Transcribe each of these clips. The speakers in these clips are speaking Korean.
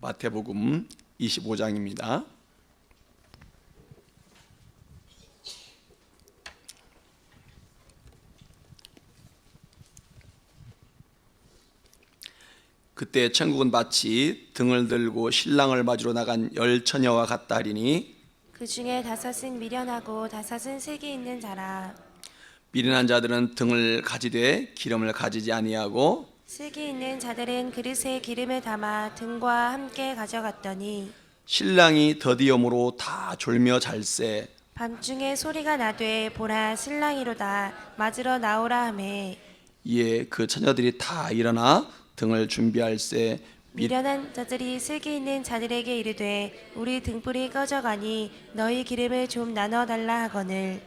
마태복음 25장입니다. 그때 천국은 마치 등을 들고 신랑을 맞으러 나간 10처녀와 같다 하리니 그 중에 5은 미련하고 5은 슬기 있는 자라. 미련한 자들은 등을 가지되 기름을 가지지 아니하고 슬기 있는 자들은 그릇에 기름을 담아 등과 함께 가져갔더니 신랑이 더디음으로 다 졸며 잘세. 밤중에 소리가 나되 보라 신랑이로다 맞으러 나오라 하매 이에 그 처녀들이 다 일어나 등을 준비할세. 미련한 자들이 슬기 있는 자들에게 이르되 우리 등불이 꺼져가니 너희 기름을 좀 나눠 달라 하거늘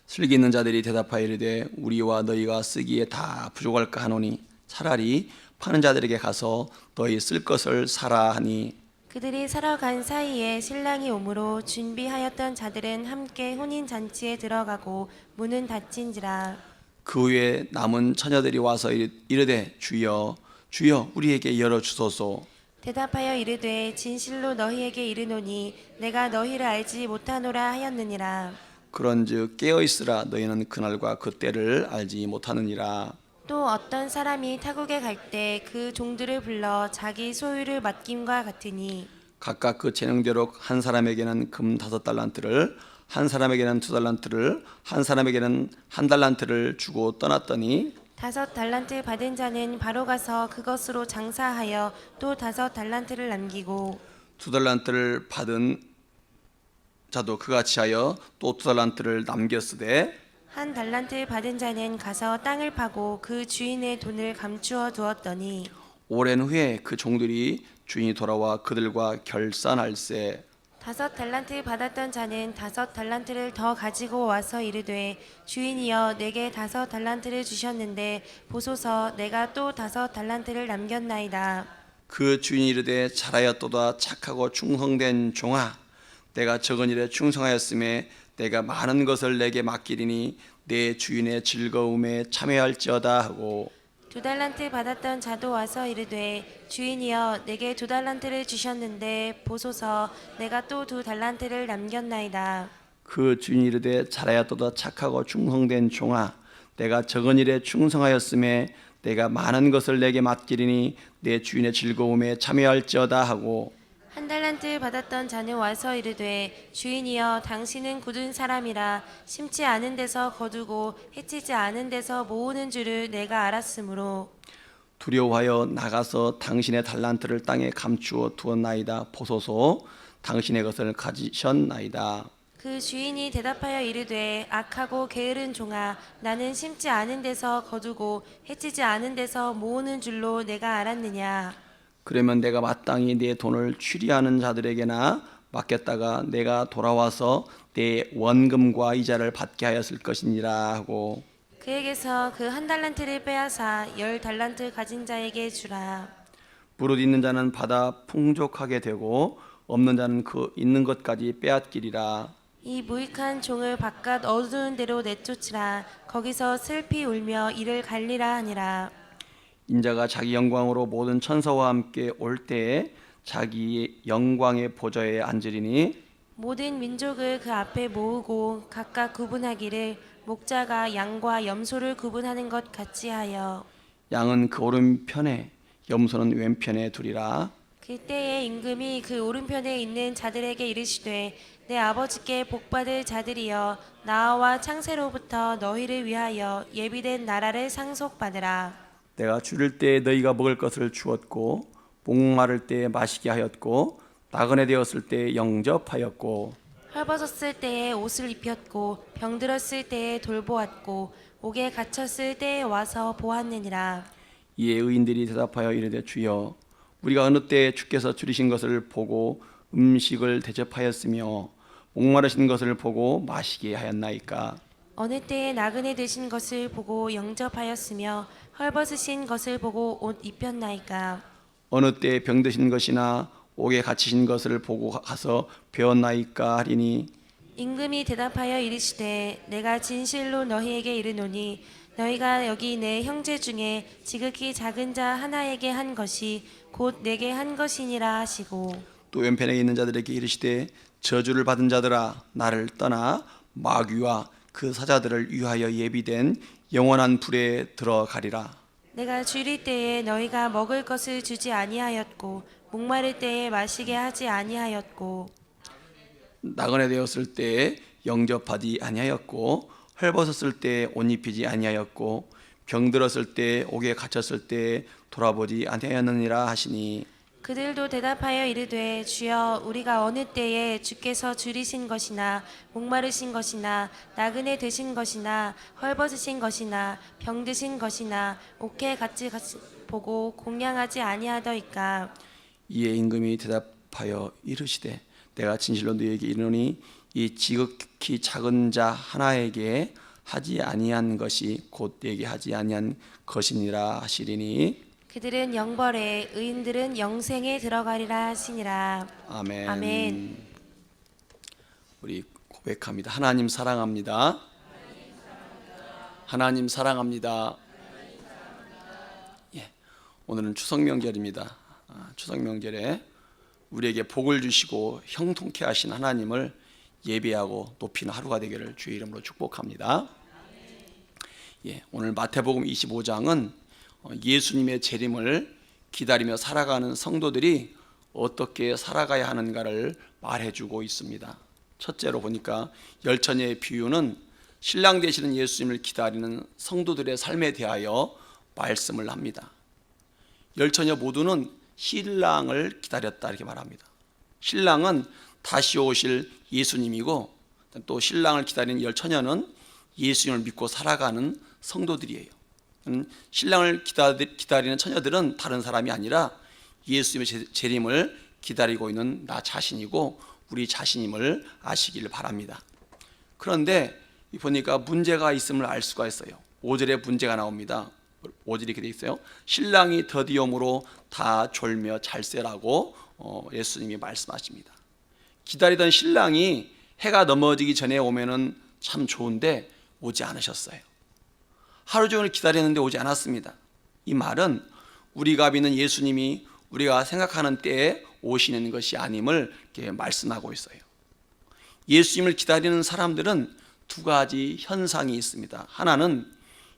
슬기 있는 자들이 대답하여 이르되 우리와 너희가 쓰기에 다 부족할까 하노니 차라리 파는 자들에게 가서 너희 쓸 것을 사라 하니 그들이 사러 간 사이에 신랑이 오므로 준비하였던 자들은 함께 혼인 잔치에 들어가고 문은 닫힌지라. 그 후에 남은 처녀들이 와서 이르되 주여 주여 우리에게 열어 주소서. 대답하여 이르되 진실로 너희에게 이르노니 내가 너희를 알지 못하노라 하였느니라. 그런즉 깨어 있으라. 너희는 그날과 그 때를 알지 못하느니라. 또 어떤 사람이 타국에 갈 때 그 종들을 불러 자기 소유를 맡김과 같으니 각각 그 재능대로 한 사람에게는 금 5달란트를, 한 사람에게는 2달란트를, 한 사람에게는 1달란트를 주고 떠났더니 5달란트 받은 자는 바로 가서 그것으로 장사하여 또 5달란트를 남기고 2달란트를 받은 자도 그같이 하여 또 2달란트를 남겼으되 1달란트 받은 자는 가서 땅을 파고 그 주인의 돈을 감추어 두었더니 오랜 후에 그 종들이 주인이 돌아와 그들과 결산할세. 5달란트 받았던 자는 5달란트를 더 가지고 와서 이르되 주인이여 내게 5달란트를 주셨는데 보소서 내가 또 5달란트를 남겼나이다. 그 주인이 이르되 잘하였도다 착하고 충성된 종아, 내가 적은 일에 충성하였음에 내가 많은 것을 내게 맡기리니 내 주인의 즐거움에 참여할지어다 하고 2달란트 받았던 자도 와서 이르되 주인이여 내게 2달란트를 주셨는데 보소서 내가 또 2달란트를 남겼나이다. 그 주인이 이르되 잘하였도다 착하고 충성된 종아, 내가 적은 일에 충성하였음에 내가 많은 것을 내게 맡기리니 내 주인의 즐거움에 참여할지어다 하고 1달란트 받았던 자는 와서 이르되 주인이여 당신은 굳은 사람이라 심지 않은 데서 거두고 해치지 않은 데서 모으는 줄을 내가 알았으므로 두려워하여 나가서 당신의 달란트를 땅에 감추어 두었나이다. 보소서 당신의 것을 가지셨나이다. 그 주인이 대답하여 이르되 악하고 게으른 종아 나는 심지 않은 데서 거두고 해치지 않은 데서 모으는 줄로 내가 알았느냐. 그러면 내가 마땅히 내 돈을 취리하는 자들에게나 맡겼다가 내가 돌아와서 내 원금과 이자를 받게 하였을 것이니라 하고 그에게서 그 1달란트를 빼앗아 10달란트 가진 자에게 주라. 무릇 있는 자는 받아 풍족하게 되고 없는 자는 그 있는 것까지 빼앗기리라. 이 무익한 종을 바깥 어두운 데로 내쫓으라. 거기서 슬피 울며 이를 갈리라 하니라. 인자가 자기 영광으로 모든 천사와 함께 올 때에 자기 영광의 보좌에 앉으리니 모든 민족을 그 앞에 모으고 각각 구분하기를 목자가 양과 염소를 구분하는 것 같이 하여 양은 그 오른편에 염소는 왼편에 두리라. 그때에 임금이 그 오른편에 있는 자들에게 이르시되 내 아버지께 복받을 자들이여 나와 창세로부터 너희를 위하여 예비된 나라를 상속받으라. 내가 줄일 때에 너희가 먹을 것을 주었고 목마를 때에 마시게 하였고 나그네 되었을 때에 영접하였고 헐벗었을 때에 옷을 입혔고 병들었을 때에 돌보았고 옥에 갇혔을 때에 와서 보았느니라. 이에 의인들이 대답하여 이르되 주여 우리가 어느 때에 주께서 줄이신 것을 보고 음식을 대접하였으며 목마르신 것을 보고 마시게 하였나이까. 어느 때에 나그네 되신 것을 보고 영접하였으며 헐벗으신 것을 보고 옷 입혔나이까. 어느 때에 병드신 것이나 옥에 갇히신 것을 보고 가서 배웠나이까 하리니 임금이 대답하여 이르시되 내가 진실로 너희에게 이르노니 너희가 여기 내 형제 중에 지극히 작은 자 하나에게 한 것이 곧 내게 한 것이니라 하시고 또 왼편에 있는 자들에게 이르시되 저주를 받은 자들아 나를 떠나 마귀와 그 사자들을 위하여 예비된 영원한 불에 들어가리라. 내가 줄일 때에 너희가 먹을 것을 주지 아니하였고 목마를 때에 마시게 하지 아니하였고 나그네 되었을 때에 영접하지 아니하였고 헐벗었을 때에 옷 입히지 아니하였고 병들었을 때에 옥에 갇혔을 때에 돌아보지 아니하였느니라 하시니 그들도 대답하여 이르되 주여 우리가 어느 때에 주께서 줄이신 것이나 목마르신 것이나 나그네 되신 것이나 헐벗으신 것이나 병드신 것이나 옥에 같이 보고 공양하지 아니하더이까. 이에 임금이 대답하여 이르시되 내가 진실로 너희에게 이르노니 이 지극히 작은 자 하나에게 하지 아니한 것이 곧 내게 하지 아니한 것이니라 하시리니 그들은 영벌에 의인들은 영생에 들어가리라 하시니라. 아멘. 아멘. 우리 고백합니다. 하나님 사랑합니다. 하나님 사랑합니다. 예, 오늘은 추석 명절입니다. 추석 명절에 우리에게 복을 주시고 형통케 하신 하나님을 예배하고 높이는 하루가 되기를 주의 이름으로 축복합니다. 예, 오늘 마태복음 25장은 예수님의 재림을 기다리며 살아가는 성도들이 어떻게 살아가야 하는가를 말해주고 있습니다. 첫째로 보니까 열처녀의 비유는 신랑 되시는 예수님을 기다리는 성도들의 삶에 대하여 말씀을 합니다. 열처녀 모두는 신랑을 기다렸다 이렇게 말합니다. 신랑은 다시 오실 예수님이고 또 신랑을 기다리는 열처녀는 예수님을 믿고 살아가는 성도들이에요. 신랑을 기다리는 처녀들은 다른 사람이 아니라 예수님의 재림을 기다리고 있는 나 자신이고 우리 자신임을 아시기를 바랍니다. 그런데 보니까 문제가 있음을 알 수가 있어요. 5절에 문제가 나옵니다. 5절이 이렇게 돼 있어요. 신랑이 더디움으로 다 졸며 잘세라고 예수님이 말씀하십니다. 기다리던 신랑이 해가 넘어지기 전에 오면은 참 좋은데 오지 않으셨어요. 하루 종일 기다렸는데 오지 않았습니다. 이 말은 우리가 믿는 예수님이 우리가 생각하는 때에 오시는 것이 아님을 이렇게 말씀하고 있어요. 예수님을 기다리는 사람들은 두 가지 현상이 있습니다. 하나는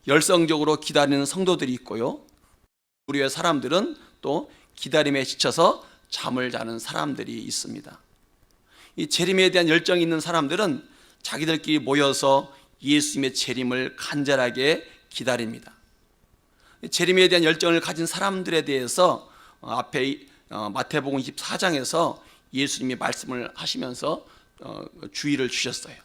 열성적으로 기다리는 성도들이 있고요. 우리의 사람들은 또 기다림에 지쳐서 잠을 자는 사람들이 있습니다. 이 재림에 대한 열정이 있는 사람들은 자기들끼리 모여서 예수님의 재림을 간절하게 기다립니다. 재림에 대한 열정을 가진 사람들에 대해서 앞에 마태복음 24장에서 예수님이 말씀을 하시면서 주의를 주셨어요.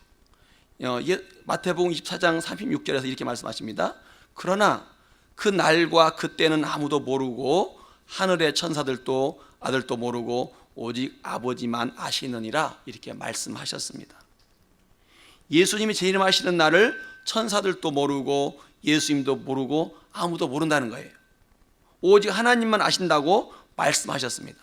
마태복음 24장 36절에서 이렇게 말씀하십니다. 그러나 그 날과 그때는 아무도 모르고 하늘의 천사들도 아들도 모르고 오직 아버지만 아시느니라 이렇게 말씀하셨습니다. 예수님이 재림하시는 날을 천사들도 모르고 예수님도 모르고 아무도 모른다는 거예요. 오직 하나님만 아신다고 말씀하셨습니다.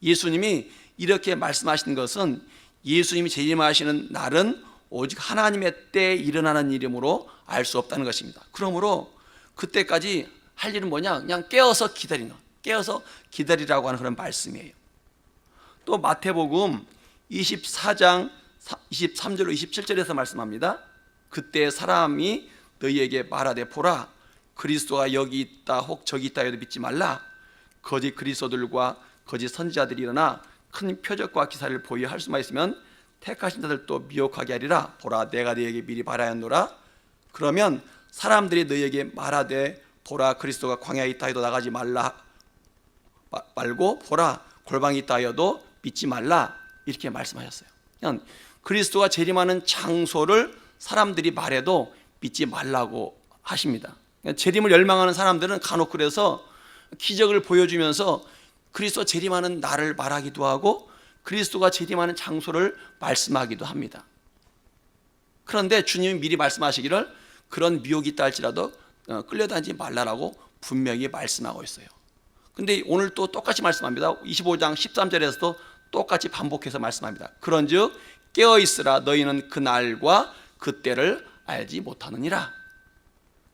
예수님이 이렇게 말씀하신 것은 예수님이 재림하시는 날은 오직 하나님의 때에 일어나는 일이므로 알 수 없다는 것입니다. 그러므로 그때까지 할 일은 뭐냐? 그냥 깨어서 기다리는, 깨어서 기다리라고 하는 그런 말씀이에요. 또 마태복음 24장 23절로 27절에서 말씀합니다. 그때 사람이 너희에게 말하되 보라 그리스도가 여기 있다 혹 저기 있다 해도 믿지 말라. 거짓 그리스도들과 거짓 선지자들이 일어나 큰 표적과 기사를 보이어 할 수만 있으면 택하신 자들도 미혹하게 하리라. 보라 내가 너희에게 미리 말하였노라. 그러면 사람들이 너희에게 말하되 보라 그리스도가 광야에 있다 해도 나가지 말고 보라 골방에 있다 해도 믿지 말라 이렇게 말씀하셨어요. 그냥 그리스도가 재림하는 장소를 사람들이 말해도 믿지 말라고 하십니다. 재림을 열망하는 사람들은 간혹 그래서 기적을 보여주면서 그리스도 재림하는 날을 말하기도 하고 그리스도가 재림하는 장소를 말씀하기도 합니다. 그런데 주님이 미리 말씀하시기를 그런 미혹이 있다 할지라도 끌려다니지 말라라고 분명히 말씀하고 있어요. 근데 오늘 또 똑같이 말씀합니다. 25장 13절에서도 똑같이 반복해서 말씀합니다. 그런즉 깨어있으라 너희는 그 날과 그 때를 알지 못하느니라.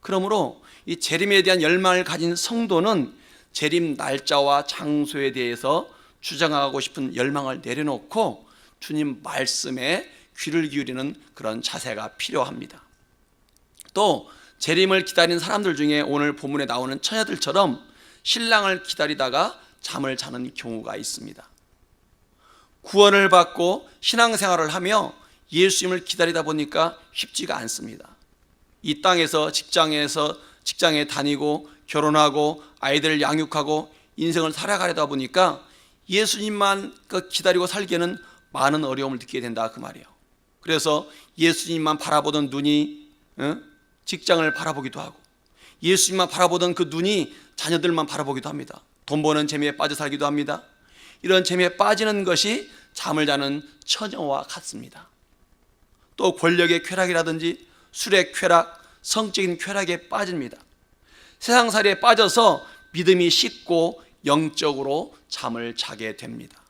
그러므로 이 재림에 대한 열망을 가진 성도는 재림 날짜와 장소에 대해서 주장하고 싶은 열망을 내려놓고 주님 말씀에 귀를 기울이는 그런 자세가 필요합니다. 또 재림을 기다리는 사람들 중에 오늘 본문에 나오는 처녀들처럼 신랑을 기다리다가 잠을 자는 경우가 있습니다. 구원을 받고 신앙생활을 하며 예수님을 기다리다 보니까 쉽지가 않습니다. 이 땅에서 직장에 다니고 결혼하고 아이들을 양육하고 인생을 살아가려다 보니까 예수님만 기다리고 살기에는 많은 어려움을 느끼게 된다 그 말이에요. 그래서 예수님만 바라보던 눈이 직장을 바라보기도 하고, 예수님만 바라보던 그 눈이 자녀들만 바라보기도 합니다. 돈 버는 재미에 빠져 살기도 합니다. 이런 재미에 빠지는 것이 잠을 자는 처녀와 같습니다. 또 권력의 쾌락이라든지 술의 쾌락, 성적인 쾌락에 빠집니다. 세상살이에 빠져서 믿음이 식고 영적으로 잠을 자게 됩니다.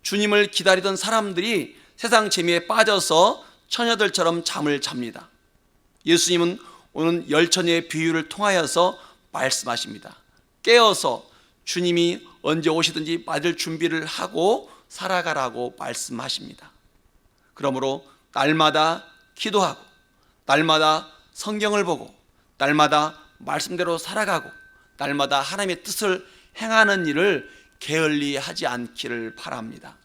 주님을 기다리던 사람들이 세상 재미에 빠져서 처녀들처럼 잠을 잡니다. 예수님은 오늘 열처녀의 비유를 통하여서 말씀하십니다. 깨어서 주님이 언제 오시든지 맞을 준비를 하고 살아가라고 말씀하십니다. 그러므로 날마다 기도하고, 날마다 성경을 보고, 날마다 말씀대로 살아가고, 날마다 하나님의 뜻을 행하는 일을 게을리하지 않기를 바랍니다.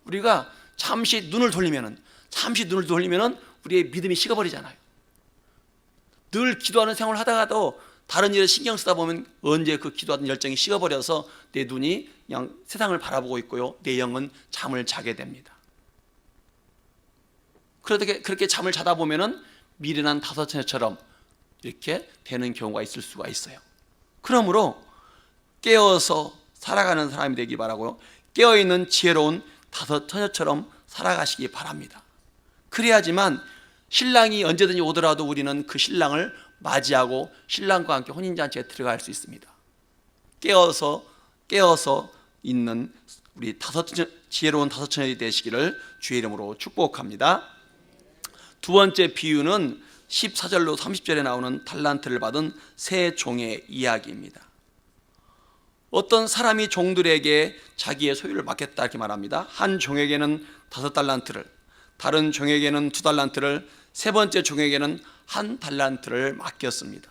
우리가 잠시 눈을 돌리면은 우리의 믿음이 식어버리잖아요. 늘 기도하는 생활을 하다가도 다른 일에 신경 쓰다 보면 언제 그 기도하던 열정이 식어버려서 내 눈이 그냥 세상을 바라보고 있고요, 내 영은 잠을 자게 됩니다. 그렇게 잠을 자다 보면은 미련한 다섯 처녀처럼 이렇게 되는 경우가 있을 수가 있어요. 그러므로 깨어서 살아가는 사람이 되기 바라고요, 깨어있는 지혜로운 다섯 처녀처럼 살아가시기 바랍니다. 그래야지만 신랑이 언제든지 오더라도 우리는 그 신랑을 맞이하고 신랑과 함께 혼인잔치에 들어갈 수 있습니다. 깨어서 있는 우리 지혜로운 다섯 처녀이 되시기를 주의 이름으로 축복합니다. 두 번째 비유는 14절로 30절에 나오는 달란트를 받은 세 종의 이야기입니다. 어떤 사람이 종들에게 자기의 소유를 맡겼다 이렇게 말합니다. 한 종에게는 5달란트를, 다른 종에게는 2달란트를, 세 번째 종에게는 1달란트를 맡겼습니다.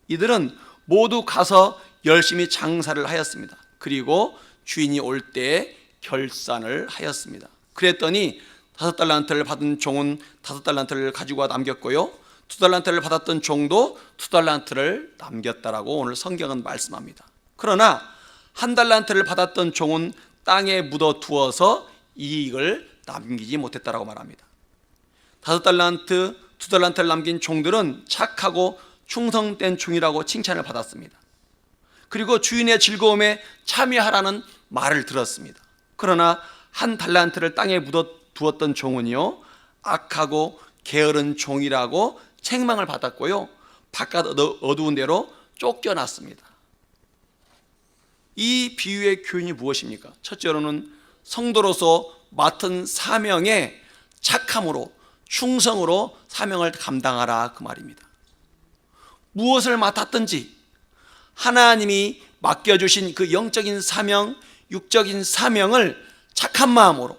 이들은 모두 가서 열심히 장사를 하였습니다. 그리고 주인이 올 때에 결산을 하였습니다. 그랬더니 5달란트를 받은 종은 5달란트를 가지고 와 남겼고요, 2달란트를 받았던 종도 2달란트를 남겼다라고 오늘 성경은 말씀합니다. 그러나 1달란트를 받았던 종은 땅에 묻어 두어서 이익을 남기지 못했다라고 말합니다. 5달란트, 2달란트를 남긴 종들은 착하고 충성된 종이라고 칭찬을 받았습니다. 그리고 주인의 즐거움에 참여하라는 말을 들었습니다. 그러나 1달란트를 땅에 묻어 두었던 종은요, 악하고 게으른 종이라고 책망을 받았고요, 바깥 어두운 데로 쫓겨났습니다. 이 비유의 교훈이 무엇입니까? 첫째로는 성도로서 맡은 사명에 착함으로, 충성으로 사명을 감당하라 그 말입니다. 무엇을 맡았든지 하나님이 맡겨주신 그 영적인 사명, 육적인 사명을 착한 마음으로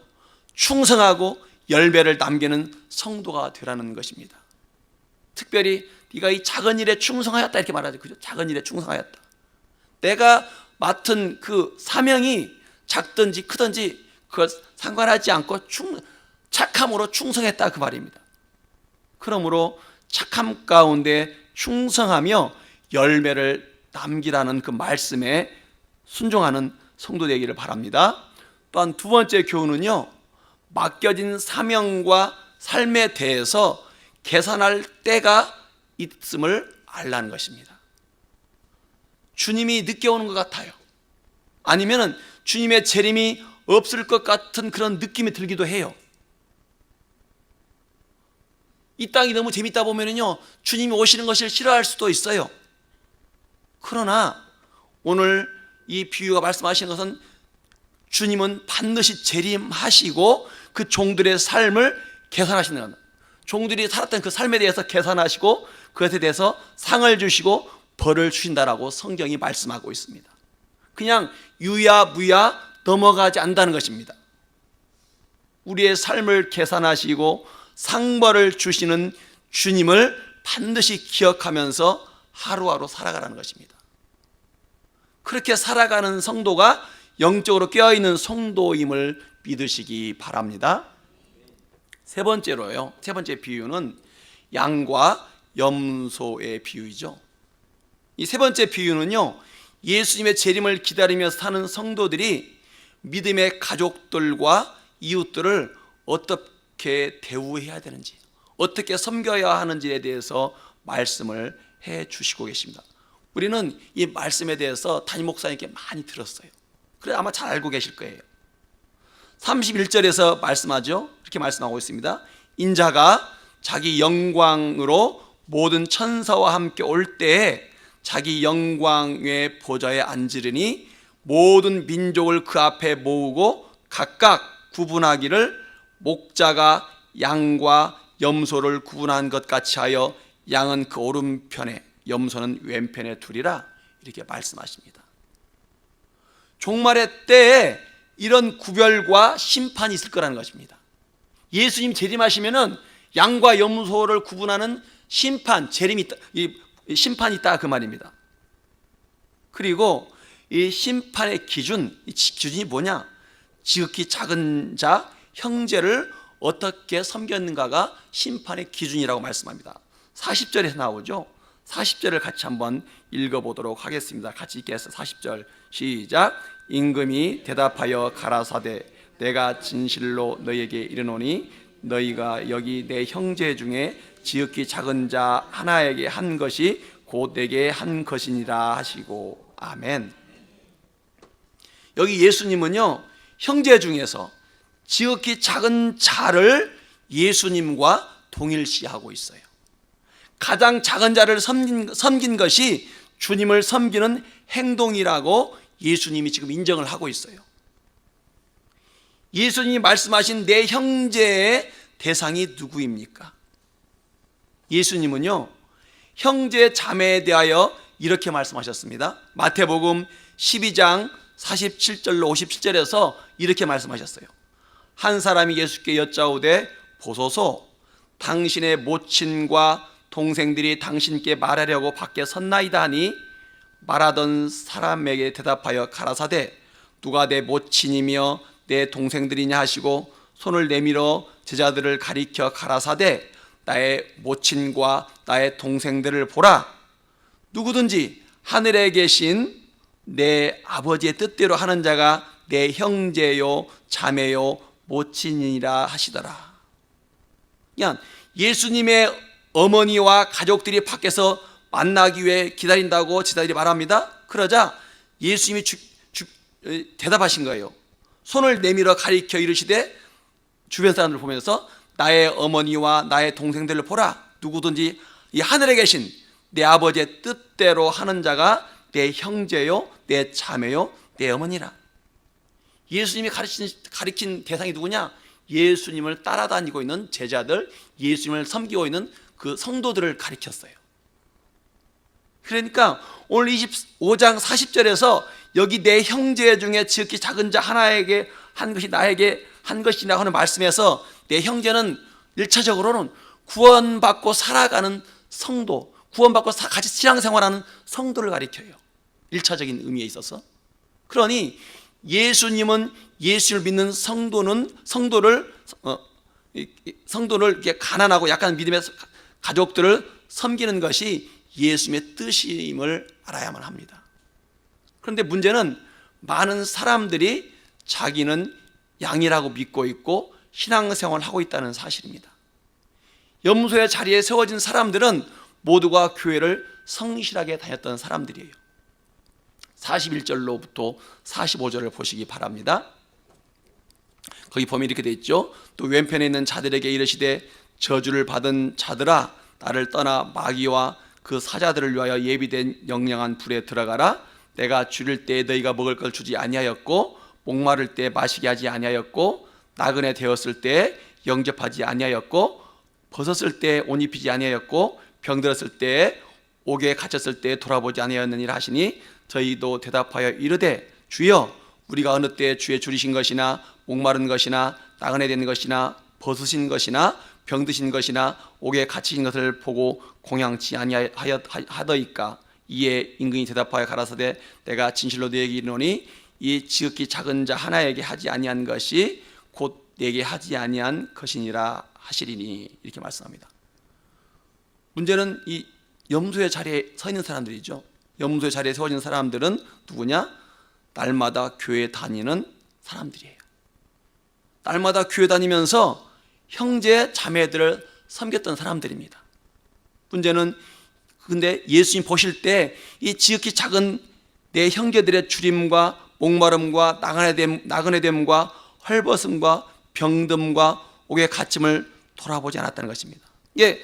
충성하고 열매를 남기는 성도가 되라는 것입니다. 특별히 네가 이 작은 일에 충성하였다 이렇게 말하죠. 그죠? 작은 일에 충성하였다. 내가 맡은 그 사명이 작든지 크든지 그걸 상관하지 않고 착함으로 충성했다 그 말입니다. 그러므로 착함 가운데 충성하며 열매를 남기라는 그 말씀에 순종하는 성도 되기를 바랍니다. 또한 두 번째 교훈은요, 맡겨진 사명과 삶에 대해서 계산할 때가 있음을 알라는 것입니다. 주님이 늦게 오는 것 같아요. 아니면 주님의 재림이 없을 것 같은 그런 느낌이 들기도 해요. 이 땅이 너무 재밌다 보면요, 주님이 오시는 것을 싫어할 수도 있어요. 그러나 오늘 이 비유가 말씀하시는 것은 주님은 반드시 재림하시고 그 종들의 삶을 계산하신다는, 종들이 살았던 그 삶에 대해서 계산하시고 그것에 대해서 상을 주시고 벌을 주신다라고 성경이 말씀하고 있습니다. 그냥 유야무야 넘어가지 않는다는 것입니다. 우리의 삶을 계산하시고 상벌을 주시는 주님을 반드시 기억하면서 하루하루 살아가라는 것입니다. 그렇게 살아가는 성도가 영적으로 깨어있는 성도임을 믿으시기 바랍니다. 세 번째로요, 세 번째 비유는 양과 염소의 비유이죠. 이 세 번째 비유는요, 예수님의 재림을 기다리며 사는 성도들이 믿음의 가족들과 이웃들을 어떻게 대우해야 되는지, 어떻게 섬겨야 하는지에 대해서 말씀을 해 주시고 계십니다. 우리는 이 말씀에 대해서 담임 목사님께 많이 들었어요. 그래서 아마 잘 알고 계실 거예요. 31절에서 말씀하죠. 이렇게 말씀하고 있습니다. 인자가 자기 영광으로 모든 천사와 함께 올 때에 자기 영광의 보좌에 앉으리니 모든 민족을 그 앞에 모으고 각각 구분하기를 목자가 양과 염소를 구분한 것 같이 하여 양은 그 오른편에 염소는 왼편에 두리라, 이렇게 말씀하십니다. 종말의 때에 이런 구별과 심판이 있을 거라는 것입니다. 예수님 재림하시면은 양과 염소를 구분하는 심판, 재림이 있다, 심판이 있다 그 말입니다. 그리고 이 심판의 기준, 이 기준이 뭐냐? 지극히 작은 자, 형제를 어떻게 섬겼는가가 심판의 기준이라고 말씀합니다. 40절에서 나오죠. 40절을 같이 한번 읽어보도록 하겠습니다. 같이 읽겠습니다. 40절 시작. 임금이 대답하여 가라사대 내가 진실로 너희에게 이르노니 너희가 여기 내 형제 중에 지극히 작은 자 하나에게 한 것이 곧 내게 한 것이니라 하시고. 아멘. 여기 예수님은요, 형제 중에서 지극히 작은 자를 예수님과 동일시하고 있어요. 가장 작은 자를 섬긴 것이 주님을 섬기는 행동이라고 예수님이 지금 인정을 하고 있어요. 예수님이 말씀하신 내 형제의 대상이 누구입니까? 예수님은요, 형제 자매에 대하여 이렇게 말씀하셨습니다. 마태복음 12장 47절로 57절에서 이렇게 말씀하셨어요. 한 사람이 예수께 여짜오되 보소서 당신의 모친과 동생들이 당신께 말하려고 밖에 섰나이다 하니 말하던 사람에게 대답하여 가라사대 누가 내 모친이며 내 동생들이냐 하시고 손을 내밀어 제자들을 가리켜 가라사대 나의 모친과 나의 동생들을 보라. 누구든지 하늘에 계신 내 아버지의 뜻대로 하는 자가 내 형제요 자매요 모친이라 하시더라. 그냥 예수님의 어머니와 가족들이 밖에서 만나기 위해 기다린다고 제자들이 말합니다. 그러자 예수님이 대답하신 거예요. 손을 내밀어 가리켜 이르시되 주변 사람들을 보면서 나의 어머니와 나의 동생들을 보라. 누구든지 이 하늘에 계신 내 아버지의 뜻대로 하는 자가 내 형제요 내 자매요 내 어머니라. 예수님이 가리킨 대상이 누구냐? 예수님을 따라다니고 있는 제자들, 예수님을 섬기고 있는 그 성도들을 가리켰어요. 그러니까 오늘 25장 40절에서 여기 내 형제 중에 지극히 작은 자 하나에게 한 것이 나에게 한 것이라고 하는 말씀에서 내 형제는 1차적으로는 구원받고 살아가는 성도, 구원받고 같이 신앙생활하는 성도를 가리켜요. 1차적인 의미에 있어서. 그러니 예수님은 예수를 믿는 성도를 이렇게 가난하고 약간 믿음의 가족들을 섬기는 것이 예수님의 뜻임을 알아야만 합니다. 그런데 문제는 많은 사람들이 자기는 양이라고 믿고 있고 신앙생활을 하고 있다는 사실입니다. 염소의 자리에 세워진 사람들은 모두가 교회를 성실하게 다녔던 사람들이에요. 41절로부터 45절을 보시기 바랍니다. 거기 보면 이렇게 되어 있죠. 또 왼편에 있는 자들에게 이르시되 저주를 받은 자들아 나를 떠나 마귀와 그 사자들을 위하여 예비된 영영한 불에 들어가라. 내가 줄일 때에 너희가 먹을 걸 주지 아니하였고 목마를 때 마시게 하지 아니하였고 나그네 되었을 때 영접하지 아니하였고 벗었을 때 옷 입히지 아니하였고 병들었을 때 옥에 갇혔을 때 돌아보지 아니하였느니라 하시니 저희도 대답하여 이르되 주여 우리가 어느 때 주의 줄이신 것이나 목마른 것이나 나그네 된 것이나 벗으신 것이나 병드신 것이나 옥에 갇히신 것을 보고 공양치 아니하더이까. 이에 임금이 대답하여 가라사대 내가 진실로 너에게 이르노니 이 지극히 작은 자 하나에게 하지 아니한 것이 곧 내게 하지 아니한 것이니라 하시리니. 이렇게 말씀합니다. 문제는 이 염소의 자리에 서 있는 사람들이죠. 염소의 자리에 세워진 사람들은 누구냐? 날마다 교회 다니는 사람들이에요. 날마다 교회 다니면서 형제 자매들을 섬겼던 사람들입니다. 문제는 근데 예수님 보실 때 이 지극히 작은 내 형제들의 주림과 목마름과 나그네됨과 헐벗음과 병듦과 옥에 갇힘을 돌아보지 않았다는 것입니다. 예,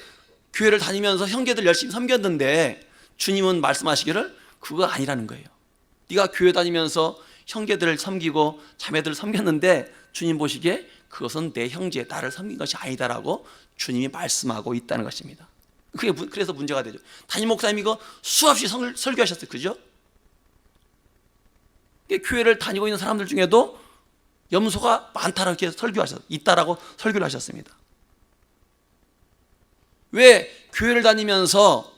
교회를 다니면서 형제들 열심히 섬겼는데 주님은 말씀하시기를 그거 아니라는 거예요. 네가 교회 다니면서 형제들을 섬기고 자매들을 섬겼는데 주님 보시기에 그것은 내 형제, 나를 섬긴 것이 아니다라고 주님이 말씀하고 있다는 것입니다. 그래서 문제가 되죠. 담임 목사님이 이거 수없이 설교하셨어요. 그죠? 교회를 다니고 있는 사람들 중에도 염소가 많다라고 있다라고 설교를 하셨습니다. 왜 교회를 다니면서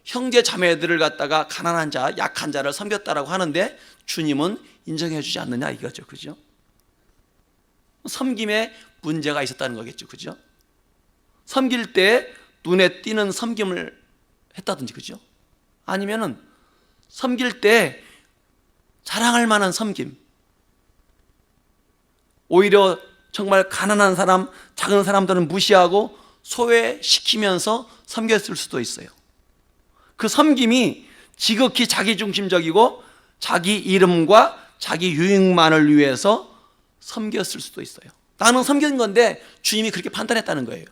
형제 자매들을 갖다가 가난한 자, 약한 자를 섬겼다라고 하는데 주님은 인정해 주지 않느냐 이거죠. 그죠? 섬김에 문제가 있었다는 거겠죠. 그죠? 섬길 때 눈에 띄는 섬김을 했다든지, 그죠? 아니면은 섬길 때 자랑할 만한 섬김, 오히려 정말 가난한 사람, 작은 사람들은 무시하고 소외시키면서 섬겼을 수도 있어요. 그 섬김이 지극히 자기중심적이고 자기 이름과 자기 유익만을 위해서 섬겼을 수도 있어요. 나는 섬긴 건데 주님이 그렇게 판단했다는 거예요.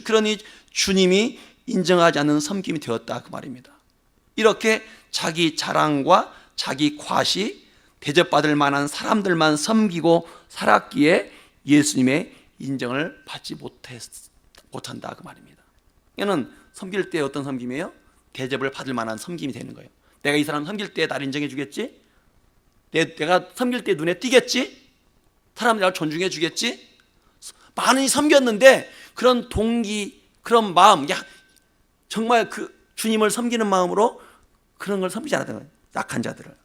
그러니 주님이 인정하지 않는 섬김이 되었다 그 말입니다. 이렇게 자기 자랑과 자기 과시, 대접받을 만한 사람들만 섬기고 살았기에 예수님의 인정을 받지 못한다 그 말입니다. 이는 섬길 때 어떤 섬김이에요? 대접을 받을 만한 섬김이 되는 거예요. 내가 이 사람 섬길 때 나를 인정해 주겠지? 내가 섬길 때 눈에 띄겠지? 사람들이 나를 존중해 주겠지? 많이 섬겼는데 그런 동기, 그런 마음, 정말 그 주님을 섬기는 마음으로 그런 걸 섬기지 않았던 거예요. 약한 자들을.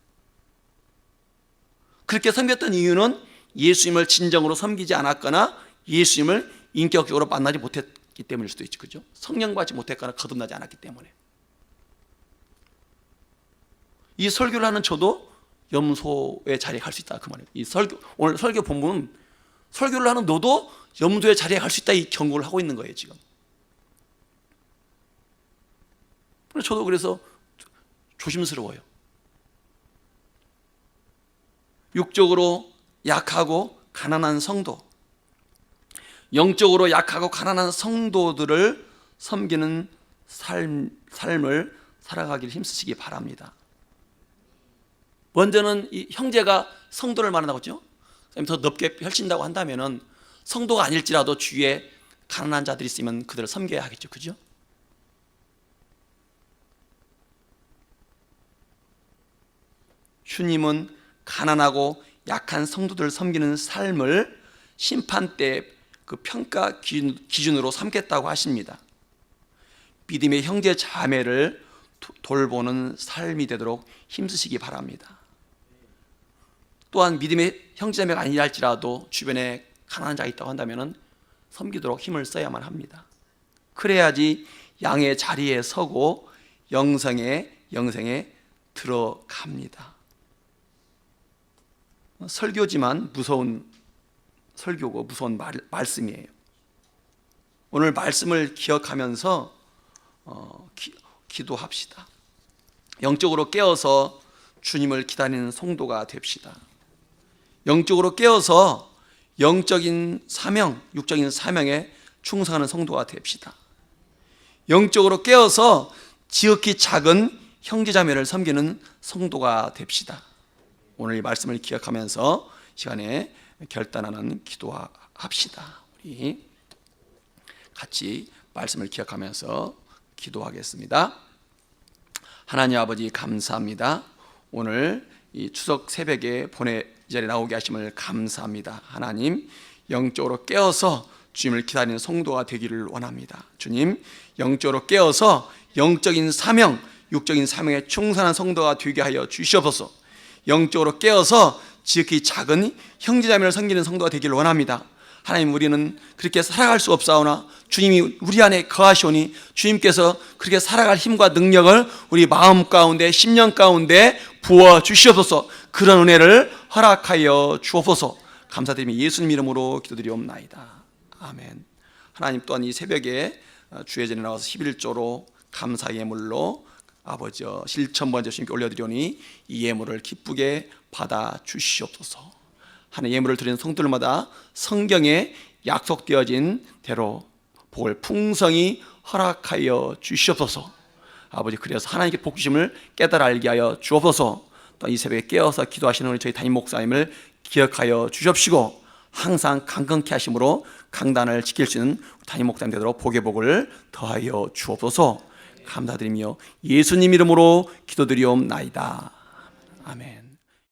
그렇게 섬겼던 이유는 예수님을 진정으로 섬기지 않았거나 예수님을 인격적으로 만나지 못했기 때문일 수도 있죠. 그죠? 성령 받지 못했거나 거듭나지 않았기 때문에. 이 설교를 하는 저도 염소의 자리에 갈 수 있다 그 말이에요. 오늘 설교 본문은 설교를 하는 너도 염소의 자리에 갈 수 있다 이 경고를 하고 있는 거예요 지금. 저도 그래서 조심스러워요. 육적으로 약하고 가난한 성도, 영적으로 약하고 가난한 성도들을 섬기는 삶을 살아가기를 힘쓰시기 바랍니다. 먼저는 이 형제가 성도를 말한다고 했죠. 더 넓게 펼친다고 한다면은 성도가 아닐지라도 주위에 가난한 자들이 있으면 그들을 섬겨야 하겠죠. 그죠? 주님은 가난하고 약한 성도들을 섬기는 삶을 심판 때 그 평가 기준으로 삼겠다고 하십니다. 믿음의 형제 자매를 돌보는 삶이 되도록 힘쓰시기 바랍니다. 또한 믿음의 형제 자매가 아니라 할지라도 주변에 가난한 자가 있다고 한다면 섬기도록 힘을 써야만 합니다. 그래야지 양의 자리에 서고 영생에 들어갑니다. 설교지만 무서운 설교고 무서운 말씀이에요. 오늘 말씀을 기억하면서 기도합시다. 영적으로 깨어서 주님을 기다리는 성도가 됩시다. 영적으로 깨어서 영적인 사명, 육적인 사명에 충성하는 성도가 됩시다. 영적으로 깨어서 지극히 작은 형제자매를 섬기는 성도가 됩시다. 오늘 이 말씀을 기억하면서 시간에 결단하는 기도합시다. 우리 같이 말씀을 기억하면서 기도하겠습니다. 하나님 아버지 감사합니다. 오늘 이 추석 새벽에 이 자리에 나오게 하심을 감사합니다. 하나님 영적으로 깨어서 주님을 기다리는 성도가 되기를 원합니다. 주님 영적으로 깨어서 영적인 사명, 육적인 사명에 충성한 성도가 되게 하여 주시옵소서. 영적으로 깨어서 지극히 작은 형제자매를 섬기는 성도가 되기를 원합니다. 하나님 우리는 그렇게 살아갈 수 없사오나 주님이 우리 안에 거하시오니 주님께서 그렇게 살아갈 힘과 능력을 우리 마음 가운데 심령 가운데 부어 주시옵소서. 그런 은혜를 허락하여 주옵소서. 감사드리며 예수님 이름으로 기도드리옵나이다. 아멘. 하나님 또한 이 새벽에 주의 전에 나와서 11조로 감사 예물로 아버지 실천 번제 주님께 올려드리오니 이 예물을 기쁘게 받아 주시옵소서. 하나님 예물을 드리는 성도들마다 성경에 약속되어진 대로 복을 풍성히 허락하여 주시옵소서. 아버지 그래서 하나님께 복 주심을 깨달아 알게 하여 주옵소서. 또 이 새벽에 깨어서 기도하시는 우리 저희 담임 목사님을 기억하여 주십시고 항상 강건케 하심으로 강단을 지킬 수 있는 담임 목사님 되도록 복의 복을 더하여 주옵소서. 감사드리며 예수님 이름으로 기도드리옵나이다. 아멘.